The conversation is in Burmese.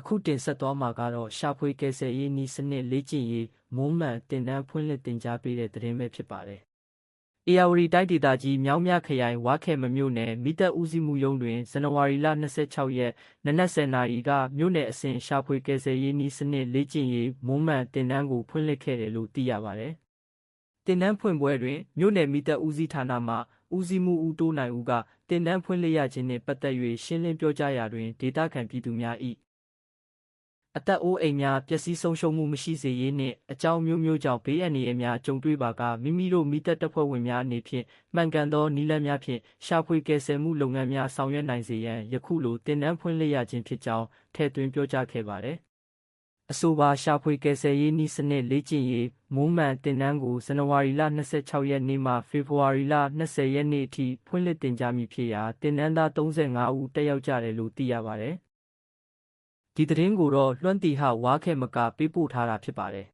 အခုတင်ဆက်သွားမှာကတော့ရှာဖွေကယ်ဆယ်ရေးနည်းစနစ်လေ့ကျင့်ရေးမွမ်းမံတင်တန်းဖွင့်လှစ်တင်ကြားပေးတဲ့သတင်းပဲဖြစ်ပါတယ်။ဧရာဝတီတိုင်းဒေသကြီးမြောင်းမြခရိုင်ဝါခဲမမြို့နယ်မိသက်ဦးစီးမှုရုံးတွင်ဇန်နဝါရီလ26ရက်နနက်10:00နာရီကမြို့နယ်အဆင့်ရှာဖွေကယ်ဆယ်ရေးနည်းစနစ်လေ့ကျင့်ရေးမွမ်းမံတင်တန်းကိုဖွင့်လှစ်ခဲ့တယ်လို့သိရပါတယ်။တင်တန်းဖွင့်ပွဲတွင်မြို့နယ်မိသက်ဦးစီးဌာနမှဦးစီးမှုဦးတိုးနိုင်ဦးကတင်တန်းဖွင့်လှစ်ရခြင်းနှင့်ပတ်သက်၍ရှင်းလင်းပြောကြားရာတွင်ဒေသခံပြည်သူများ၏အသက်အိုးအိမ်များပျက်စီးဆုံးရှုံးမှုမရှိစေရေးနှင့်အကြောင်းမျိုးမျိုးကြောင့်ဘေးအန္တရာယ်များကြုံတွေ့ပါကမိမိတို့မိသက်တပ်ဖွဲ့ဝင်များအနေဖြင့်မှန်ကန်သောနည်းလမ်းများဖြင့်ရှာဖွေကယ်ဆယ်မှုလုပ်ငန်းများဆောင်ရွက်နိုင်စေရန်ယခုလိုတင်တန်းဖွင့်လှစ်ရခြင်းဖြစ်ကြောင်းထည့်သွင်းပြောကြားခဲ့ပါသည်။အဆိုပါရှာဖွေကယ်ဆယ်ရေးနည်းစနစ်လေ့ကျင့်ရေးမွမ်းမံတင်တန်းကိုဇန်နဝါရီလ26ရက်နေ့မှဖေဖော်ဝါရီလ20ရက်နေ့အထိဖွင့်လှစ်တင်ကြားမည်ဖြစ်ရာတင်တန်းသား35ဦးတက်ရောက်ကြတယ်လို့သိရပါတယ်။ဒီသတင်းကိုတော့လွှမ်းတီဟဝါခဲမကပေးပို့ထားတာဖြစ်ပါတယ်